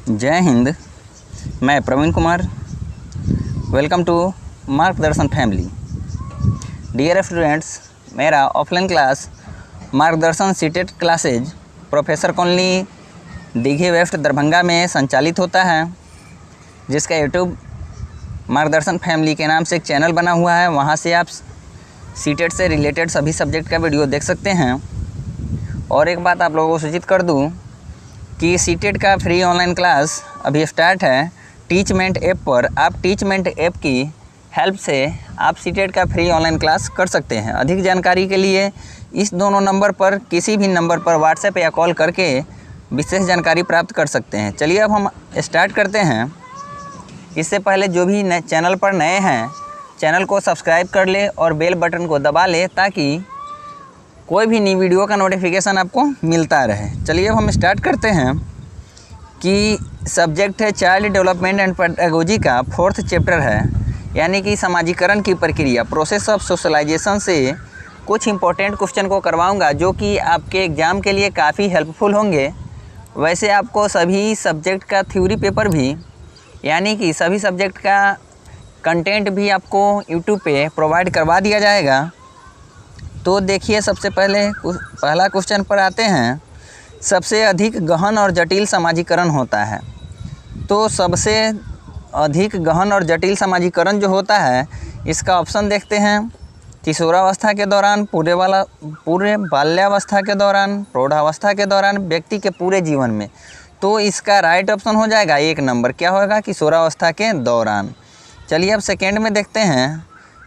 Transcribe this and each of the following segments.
जय हिंद। मैं Praveen Kumar. Welcome to Margdarshan family. Dear students, मेरा offline class Margdarshan CTET classes professor colony Dighe west Darbhanga में संचालित होता है, जिसका यूट्यूब मार्गदर्शन फैमिली के नाम से एक चैनल बना हुआ है। वहाँ से आप सीटेट से रिलेटेड सभी सब्जेक्ट का वीडियो देख सकते हैं। और एक बात आप लोगों को सूचित कर दूं कि सीटेट का फ्री ऑनलाइन क्लास अभी स्टार्ट है टीचमेंट ऐप पर। आप टीचमेंट ऐप की हेल्प से आप सीटेट का फ्री ऑनलाइन क्लास कर सकते हैं। अधिक जानकारी के लिए इस दोनों नंबर पर किसी भी नंबर पर व्हाट्सएप या कॉल करके विशेष जानकारी प्राप्त कर सकते हैं। चलिए अब हम स्टार्ट करते हैं। इससे पहले जो भी चैनल पर नए हैं, चैनल को सब्सक्राइब कर ले और बेल बटन को दबा ले ताकि कोई भी नई वीडियो का नोटिफिकेशन आपको मिलता रहे। चलिए अब हम स्टार्ट करते हैं कि सब्जेक्ट है चाइल्ड डेवलपमेंट एंड पेडागोजी का 4th चैप्टर है, यानी कि समाजीकरण की प्रक्रिया, प्रोसेस ऑफ सोशलाइजेशन से कुछ इंपॉर्टेंट क्वेश्चन को करवाऊंगा जो कि आपके एग्ज़ाम के लिए काफ़ी हेल्पफुल होंगे। वैसे आपको सभी सब्जेक्ट का थ्योरी पेपर भी, यानी कि सभी सब्जेक्ट का कंटेंट भी आपको यूट्यूब पे प्रोवाइड करवा दिया जाएगा। तो देखिए, सबसे पहला क्वेश्चन पर आते हैं। सबसे अधिक गहन और जटिल समाजीकरण होता है। तो सबसे अधिक गहन और जटिल समाजीकरण जो होता है, इसका ऑप्शन देखते हैं। किशोरावस्था के दौरान, पूरे बाल्यावस्था के दौरान, प्रौढ़ावस्था के दौरान, व्यक्ति के पूरे जीवन में। तो इसका राइट ऑप्शन हो जाएगा 1 नंबर। क्या होगा? किशोरावस्था के दौरान। चलिए अब सेकेंड में देखते हैं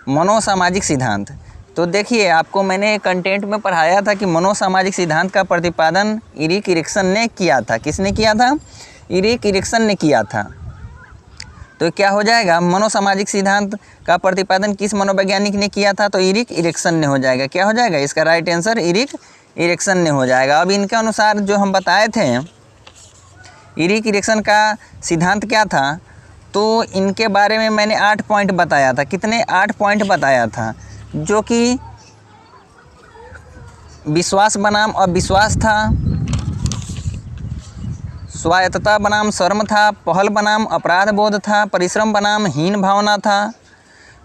मनोसामाजिक सिद्धांत। तो देखिए, आपको मैंने कंटेंट में पढ़ाया था कि मनोसामाजिक सिद्धांत का प्रतिपादन इरिक इरिक्सन ने किया था। किसने किया था? इरिक इरिक्सन ने किया था। तो क्या हो जाएगा? मनोसामाजिक सिद्धांत का प्रतिपादन किस मनोवैज्ञानिक ने किया था? तो इरिक इरिक्सन ने हो जाएगा। क्या हो जाएगा? इसका राइट आंसर इरिक इरिक्सन ने हो जाएगा। अब इनके अनुसार जो हम बताए थे, इरिक इरिक्सन का सिद्धांत क्या था, तो इनके बारे में मैंने 8 पॉइंट बताया था। कितने? 8 पॉइंट बताया था, जो कि विश्वास बनाम अविश्वास था, स्वायत्तता बनाम शर्म था, पहल बनाम अपराध बोध था, परिश्रम बनाम हीन भावना था,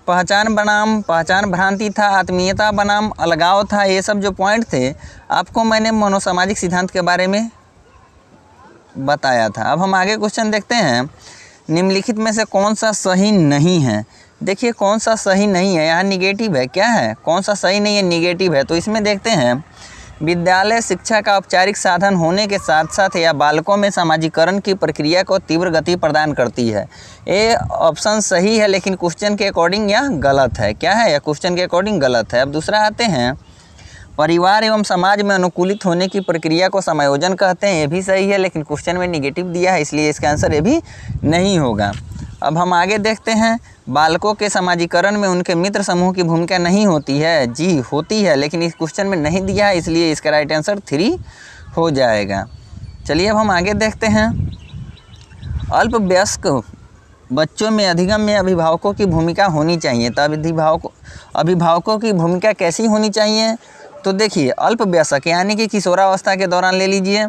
पहचान बनाम पहचान भ्रांति था, आत्मीयता बनाम अलगाव था। ये सब जो पॉइंट थे, आपको मैंने मनोसामाजिक सिद्धांत के बारे में बताया था। अब हम आगे क्वेश्चन देखते हैं। निम्नलिखित में से कौन सा सही नहीं है? देखिए, कौन सा सही नहीं है, यहाँ निगेटिव है। क्या है? कौन सा सही नहीं है? निगेटिव है। तो इसमें देखते हैं, विद्यालय शिक्षा का औपचारिक साधन होने के साथ साथ यह बालकों में समाजीकरण की प्रक्रिया को तीव्र गति प्रदान करती है। ये ऑप्शन सही है, लेकिन क्वेश्चन के अकॉर्डिंग यह गलत है। क्या है? यह क्वेश्चन के अकॉर्डिंग गलत है। अब दूसरा आते हैं, परिवार एवं समाज में अनुकूलित होने की प्रक्रिया को समायोजन कहते हैं। ये भी सही है, लेकिन क्वेश्चन में निगेटिव दिया है, इसलिए इसका आंसर ये भी नहीं होगा। अब हम आगे देखते हैं, बालकों के समाजीकरण में उनके मित्र समूह की भूमिका नहीं होती है। जी होती है, लेकिन इस क्वेश्चन में नहीं दिया है, इसलिए इसका राइट आंसर 3 हो जाएगा। चलिए अब हम आगे देखते हैं। अल्पवयस्क बच्चों में अधिगम में अभिभावकों की भूमिका होनी चाहिए। तो अभिभावकों की भूमिका कैसी होनी चाहिए? तो देखिए, अल्पवयस्क यानी कि किशोरावस्था के दौरान ले लीजिए,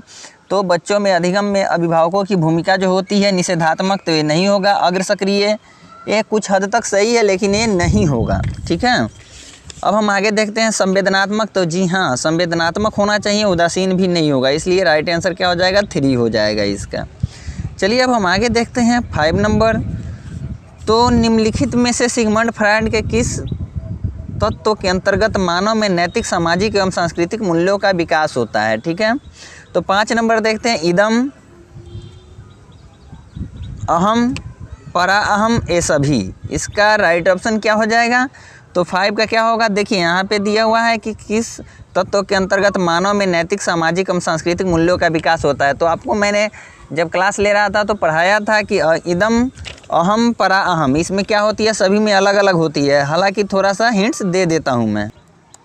तो बच्चों में अधिगम में अभिभावकों की भूमिका जो होती है निषेधात्मक, तो ये नहीं होगा। अग्र सक्रिय, ये कुछ हद तक सही है, लेकिन ये नहीं होगा। ठीक है। अब हम आगे देखते हैं, संवेदनात्मक। तो जी हाँ, संवेदनात्मक होना चाहिए, उदासीन भी नहीं होगा, इसलिए राइट आंसर क्या हो जाएगा? 3 हो जाएगा इसका। चलिए अब हम आगे देखते हैं 5 नंबर। तो निम्नलिखित में से सिगमंड फ्रायड के किस तत्व के अंतर्गत मानव में नैतिक, सामाजिक एवं सांस्कृतिक मूल्यों का विकास होता है? ठीक है। तो 5 नंबर देखते हैं, इदम, अहम, परा अहम, ये सभी। इसका राइट ऑप्शन क्या हो जाएगा? तो 5 का क्या होगा? देखिए, यहाँ पे दिया हुआ है कि किस तत्व के अंतर्गत मानव में नैतिक, सामाजिक एवं सांस्कृतिक मूल्यों का विकास होता है। तो आपको मैंने जब क्लास ले रहा था तो पढ़ाया था कि इदम, अहम, परा अहम, इसमें क्या होती है? सभी में अलग अलग होती है। हालांकि थोड़ा सा हिंट्स दे देता हूँ मैं।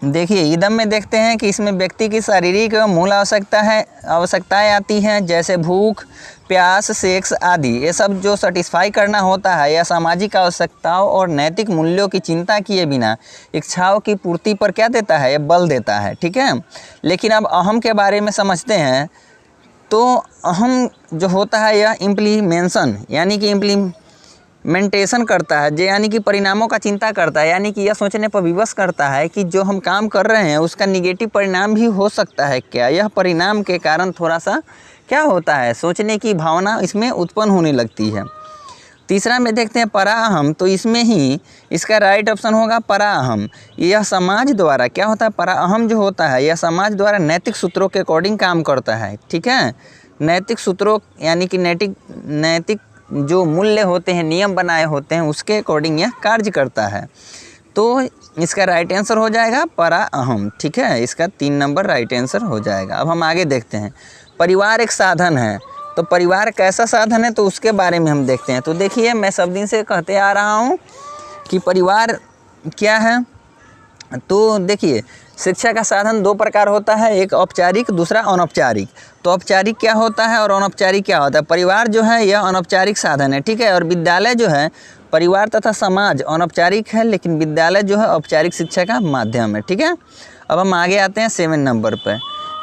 देखिए, इदम में देखते हैं कि इसमें व्यक्ति की शारीरिक एवं मूल आवश्यकताएं आती हैं, जैसे भूख, प्यास, सेक्स आदि। ये सब जो सेटिस्फाई करना होता है, यह सामाजिक आवश्यकताओं और नैतिक मूल्यों की चिंता किए बिना इच्छाओं की पूर्ति पर क्या देता है? ये बल देता है। ठीक है। लेकिन अब अहम के बारे में समझते हैं। तो अहम जो होता है यह इम्प्लीमेंशन यानी कि इम्प्लीमेंटेशन करता है, यानी कि परिणामों का चिंता करता है, यानी कि यह सोचने पर विवश करता है कि जो हम काम कर रहे हैं उसका निगेटिव परिणाम भी हो सकता है क्या। यह परिणाम के कारण थोड़ा सा क्या होता है, सोचने की भावना इसमें उत्पन्न होने लगती है। तीसरा में देखते हैं पराअहम, तो इसमें ही इसका राइट ऑप्शन होगा पराअहम। यह समाज द्वारा क्या होता है, पराअहम जो होता है यह समाज द्वारा नैतिक सूत्रों के अकॉर्डिंग काम करता है। ठीक है, नैतिक सूत्रों यानी कि नैतिक जो मूल्य होते हैं, नियम बनाए होते हैं, उसके अकॉर्डिंग यह कार्य करता है। तो इसका राइट आंसर हो जाएगा पराअहम। ठीक है, इसका 3 नंबर राइट आंसर हो जाएगा। अब हम आगे देखते हैं, परिवार एक साधन है, तो परिवार कैसा साधन है तो उसके बारे में हम देखते हैं। तो देखिए, मैं सब दिन से कहते आ रहा हूँ कि परिवार क्या है। तो देखिए, शिक्षा का साधन 2 प्रकार होता है, एक औपचारिक दूसरा अनौपचारिक। तो औपचारिक क्या होता है और अनौपचारिक क्या होता है। परिवार जो है यह अनौपचारिक साधन है। ठीक है, और विद्यालय जो है, परिवार तथा समाज अनौपचारिक है, लेकिन विद्यालय जो है औपचारिक शिक्षा का माध्यम है। ठीक है, अब हम आगे आते हैं 7 नंबर पर।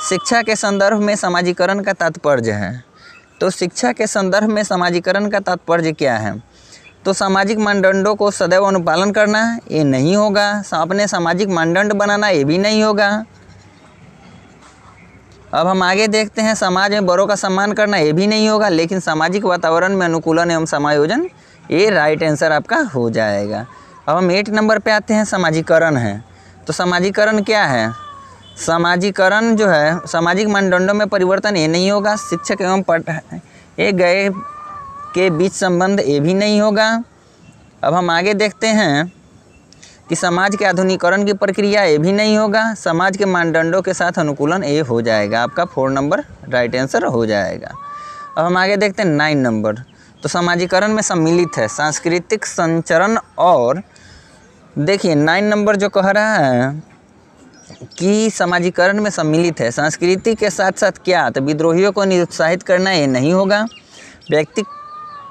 शिक्षा के संदर्भ में समाजीकरण का तात्पर्य है। तो शिक्षा के संदर्भ में समाजीकरण का तात्पर्य क्या है, तो सामाजिक मानदंडों को सदैव अनुपालन करना, ये नहीं होगा। अपने सामाजिक मानदंड बनाना, ये भी नहीं होगा। अब हम आगे देखते हैं, समाज में बड़ों का सम्मान करना, ये भी नहीं होगा। लेकिन सामाजिक वातावरण में अनुकूलन एवं समायोजन, ये राइट आंसर आपका हो जाएगा। अब हम 8 नंबर पे आते हैं, समाजीकरण है। तो समाजीकरण क्या है, समाजीकरण जो है सामाजिक मानदंडों में परिवर्तन, ये नहीं होगा। शिक्षक एवं पढ़ाए गए के बीच संबंध, ये भी नहीं होगा। अब हम आगे देखते हैं कि समाज के आधुनिकीकरण की प्रक्रिया, ये भी नहीं होगा। समाज के मानदंडों के साथ अनुकूलन, ये हो जाएगा आपका 4 नंबर राइट आंसर हो जाएगा। अब हम आगे देखते हैं 9 नंबर। तो समाजीकरण में सम्मिलित है सांस्कृतिक संचरण। और देखिए 9 नंबर जो कह रहा है कि समाजीकरण में सम्मिलित है संस्कृति के साथ साथ क्या, तो विद्रोहियों को निरुत्साहित करना, ये नहीं होगा।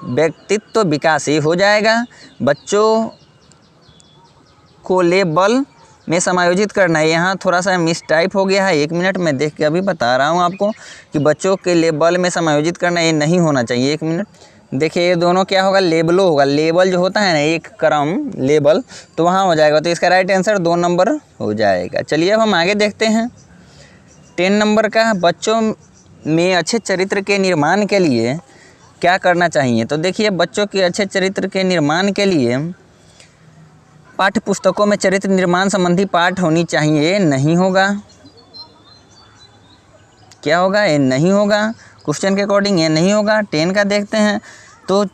व्यक्तित्व विकास, ये हो जाएगा। बच्चों को लेबल में समायोजित करना है, यहाँ थोड़ा सा मिस टाइप हो गया है, 1 मिनट में देख के अभी बता रहा हूँ आपको कि बच्चों के लेबल में समायोजित करना, ये नहीं होना चाहिए। 1 मिनट देखिए, ये दोनों क्या होगा, लेबलो होगा। लेबल जो होता है ना, एक क्रम लेबल, तो वहाँ हो जाएगा। तो इसका राइट आंसर 2 नंबर हो जाएगा। चलिए अब हम आगे देखते हैं 10 नंबर का, बच्चों में अच्छे चरित्र के निर्माण के लिए क्या करना चाहिए। तो देखिए, बच्चों के अच्छे चरित्र के निर्माण के लिए पाठ्य पुस्तकों में चरित्र निर्माण संबंधी पाठ होनी चाहिए, नहीं होगा। क्या होगा, ये नहीं होगा। क्वेश्चन के अकॉर्डिंग ये नहीं होगा। 10 का देखते हैं, तो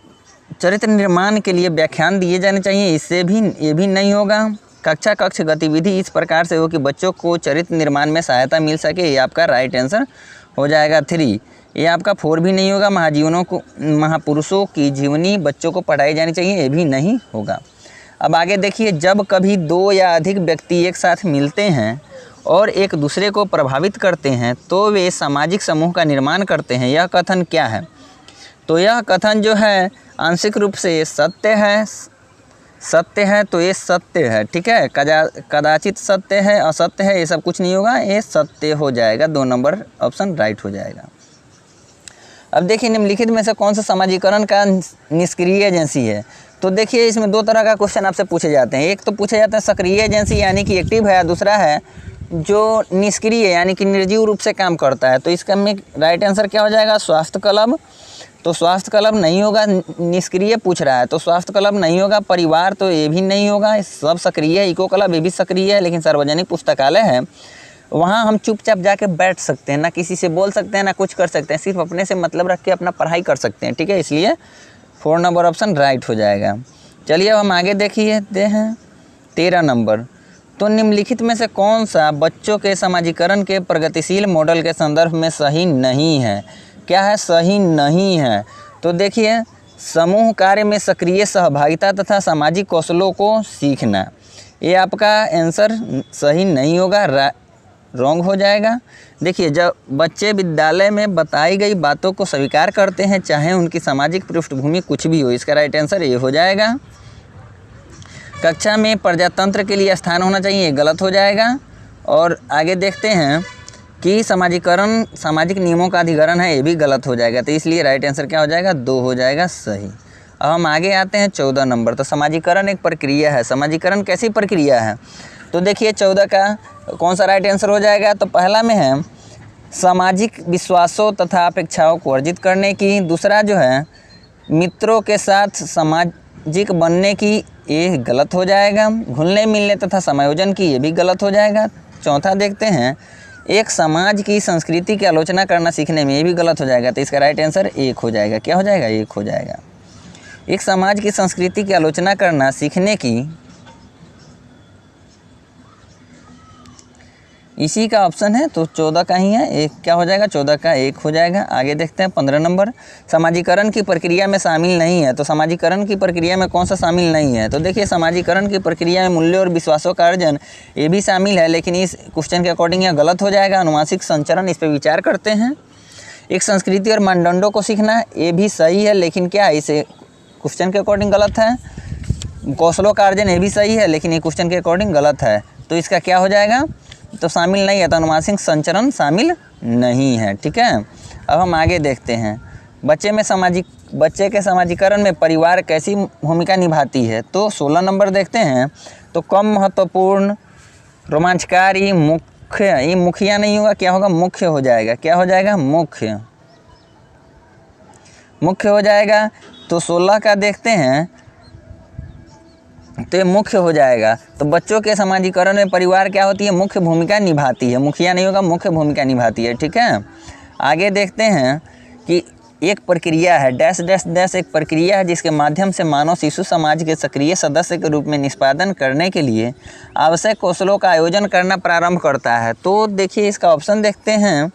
चरित्र निर्माण के लिए व्याख्यान दिए जाने चाहिए, इससे भी ये भी नहीं होगा। कक्ष गतिविधि इस प्रकार से हो कि बच्चों को चरित्र निर्माण में सहायता मिल सके, ये आपका राइट आंसर हो जाएगा 3। ये आपका 4 भी नहीं होगा। महापुरुषों की जीवनी बच्चों को पढ़ाई जानी चाहिए, ये भी नहीं होगा। अब आगे देखिए, जब कभी 2 या अधिक व्यक्ति एक साथ मिलते हैं और एक दूसरे को प्रभावित करते हैं तो वे सामाजिक समूह का निर्माण करते हैं, यह कथन क्या है। तो यह कथन जो है आंशिक रूप से सत्य है, तो ये सत्य है। ठीक है, कदाचित सत्य है, असत्य है, ये सब कुछ नहीं होगा, ये सत्य हो जाएगा। 2 नंबर ऑप्शन राइट हो जाएगा। अब देखिए, निम्नलिखित में से कौन सा समाजीकरण का निष्क्रिय एजेंसी है। तो देखिए, इसमें 2 तरह का क्वेश्चन आपसे पूछे जाते हैं। एक तो पूछे जाता है सक्रिय एजेंसी यानी कि एक्टिव है, दूसरा है जो निष्क्रिय यानी कि निर्जीव रूप से काम करता है। तो इसका में राइट आंसर क्या हो जाएगा, स्वास्थ्य क्लब। तो स्वास्थ्य क्लब नहीं होगा, निष्क्रिय पूछ रहा है तो स्वास्थ्य क्लब नहीं होगा। परिवार तो ये भी नहीं होगा, सब सक्रिय है। इको क्लब ये भी सक्रिय है, लेकिन सार्वजनिक पुस्तकालय है, वहाँ हम चुपचाप जाके बैठ सकते हैं, ना किसी से बोल सकते हैं ना कुछ कर सकते हैं, सिर्फ अपने से मतलब रख के अपना पढ़ाई कर सकते हैं। ठीक है, इसलिए 4 नंबर ऑप्शन राइट हो जाएगा। चलिए अब हम आगे देखते हैं 13 नंबर। तो निम्नलिखित में से कौन सा बच्चों के समाजीकरण के प्रगतिशील मॉडल के संदर्भ में सही नहीं है। क्या है, सही नहीं है। तो देखिए, समूह कार्य में सक्रिय सहभागिता तथा सामाजिक कौशलों को सीखना, ये आपका आंसर सही नहीं होगा, रॉन्ग हो जाएगा। देखिए, जब बच्चे विद्यालय में बताई गई बातों को स्वीकार करते हैं, चाहे उनकी सामाजिक पृष्ठभूमि कुछ भी हो, इसका राइट आंसर ये हो जाएगा। कक्षा में प्रजातंत्र के लिए स्थान होना चाहिए, ये गलत हो जाएगा। और आगे देखते हैं कि समाजीकरण सामाजिक नियमों का अधिकरण है, ये भी गलत हो जाएगा। तो इसलिए राइट आंसर क्या हो जाएगा, 2 हो जाएगा सही। अब हम आगे आते हैं 14 नंबर। तो समाजीकरण एक प्रक्रिया है। समाजीकरण कैसी प्रक्रिया है, तो देखिए 14 का कौन सा राइट आंसर हो जाएगा। तो पहला में है सामाजिक विश्वासों तथा अपेक्षाओं को अर्जित करने की। दूसरा जो है मित्रों के साथ सामाजिक बनने की, ये गलत हो जाएगा। घुलने मिलने तथा समायोजन की, ये भी गलत हो जाएगा। चौथा देखते हैं एक समाज की संस्कृति की आलोचना करना सीखने में, ये भी गलत हो जाएगा। तो इसका राइट आंसर 1 हो जाएगा। क्या हो जाएगा, 1 हो जाएगा। एक समाज की संस्कृति की आलोचना करना सीखने की, इसी का ऑप्शन है। तो 14 का ही है, एक क्या हो जाएगा, 14 का 1 हो जाएगा। आगे देखते हैं 15 नंबर। समाजीकरण की प्रक्रिया में शामिल नहीं है। तो समाजीकरण की प्रक्रिया में कौन सा शामिल नहीं है, तो देखिए समाजीकरण की प्रक्रिया में मूल्यों और विश्वासों का अर्जन, ये भी शामिल है, लेकिन इस क्वेश्चन के अकॉर्डिंग यह गलत हो जाएगा। अनुवांशिक संचरण, इस पर विचार करते हैं। एक संस्कृति और मानदंडों को सीखना, ये भी सही है, लेकिन क्या इसे क्वेश्चन के अकॉर्डिंग गलत है। कौशलों का अर्जन, ये भी सही है, लेकिन ये क्वेश्चन के अकॉर्डिंग गलत है। तो इसका क्या हो जाएगा, तो शामिल नहीं है। तो अनुवांशिक संचरण शामिल नहीं है। ठीक है, अब हम आगे देखते हैं बच्चे के समाजीकरण में परिवार कैसी भूमिका निभाती है। तो 16 नंबर देखते हैं। तो कम महत्वपूर्ण, रोमांचकारी, मुख्य, ये मुखिया नहीं होगा, क्या होगा, मुख्य हो जाएगा। क्या हो जाएगा, मुख्य हो जाएगा। तो 16 का देखते हैं, तो ये मुख्य हो जाएगा। तो बच्चों के समाजीकरण में परिवार क्या होती है, मुख्य भूमिका निभाती है। मुखिया नहीं होगा, मुख्य भूमिका निभाती है। ठीक है, आगे देखते हैं कि एक प्रक्रिया है, डैश डैश डैश, एक प्रक्रिया है जिसके माध्यम से मानव शिशु समाज के सक्रिय सदस्य के रूप में निष्पादन करने के लिए आवश्यक कौशलों का आयोजन करना प्रारंभ करता है। तो देखिए इसका ऑप्शन देखते हैं,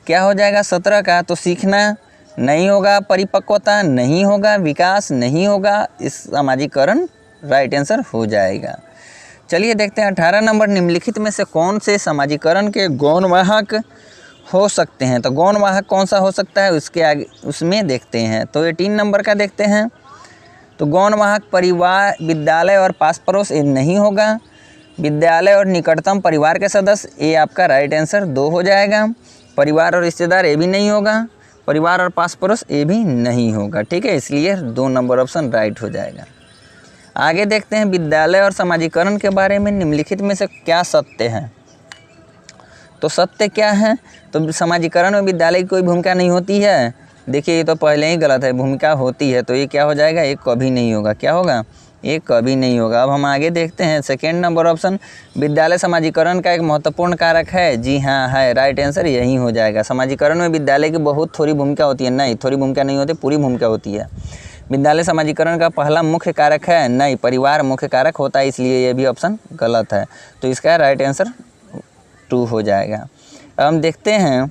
क्या हो जाएगा 17 का। तो सीखना नहीं होगा, परिपक्वता नहीं होगा, विकास नहीं होगा, इस समाजीकरण राइट आंसर हो जाएगा। चलिए देखते हैं 18 नंबर। निम्नलिखित में से कौन से समाजीकरण के गौणवाहक हो सकते हैं। तो गौणवाहक कौन सा हो सकता है, उसके आगे उसमें देखते हैं। तो 18 नंबर का देखते हैं। तो गौणवाहक परिवार, विद्यालय और पास पड़ोस, ये नहीं होगा। विद्यालय और निकटतम परिवार के सदस्य, ये आपका राइट आंसर 2 हो जाएगा। परिवार और रिश्तेदार, ये भी नहीं होगा। परिवार और पास पड़ोस, ये भी नहीं होगा। ठीक है, इसलिए 2 नंबर ऑप्शन राइट हो जाएगा। आगे देखते हैं विद्यालय और समाजीकरण के बारे में, निम्नलिखित में से क्या सत्य है। तो सत्य क्या है, तो समाजीकरण में विद्यालय की कोई भूमिका नहीं होती है। देखिए ये तो पहले ही गलत है, भूमिका होती है। तो ये क्या हो जाएगा, ये कभी नहीं होगा। क्या होगा, ये कभी नहीं होगा। अब हम आगे देखते हैं सेकेंड नंबर ऑप्शन, विद्यालय समाजीकरण का एक महत्वपूर्ण कारक है। जी हाँ है, राइट आंसर यही हो जाएगा। समाजीकरण में विद्यालय की बहुत थोड़ी भूमिका होती है, नहीं थोड़ी भूमिका नहीं होती, पूरी भूमिका होती है। विद्यालय समाजीकरण का पहला मुख्य कारक है, नहीं परिवार मुख्य कारक होता है, इसलिए ये भी ऑप्शन गलत है। तो इसका राइट आंसर 2 हो जाएगा। अब हम देखते हैं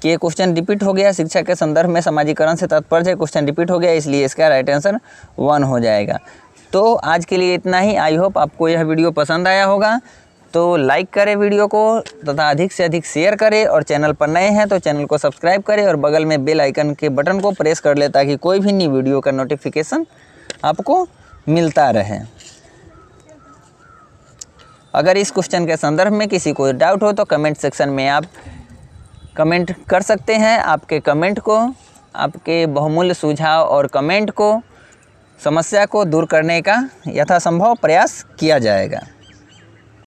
कि ये क्वेश्चन रिपीट हो गया, शिक्षा के संदर्भ में समाजीकरण से तात्पर्य क्वेश्चन रिपीट हो गया, इसलिए इसका राइट आंसर 1 हो जाएगा। तो आज के लिए इतना ही। आई होप आपको यह वीडियो पसंद आया होगा। तो लाइक करें वीडियो को तथा अधिक से अधिक शेयर करें, और चैनल पर नए हैं तो चैनल को सब्सक्राइब करें और बगल में बेल आइकन के बटन को प्रेस कर लें, ताकि कोई भी नई वीडियो का नोटिफिकेशन आपको मिलता रहे। अगर इस क्वेश्चन के संदर्भ में किसी को डाउट हो तो कमेंट सेक्शन में आप कमेंट कर सकते हैं। आपके कमेंट को, आपके बहुमूल्य सुझाव और कमेंट को, समस्या को दूर करने का यथासंभव प्रयास किया जाएगा।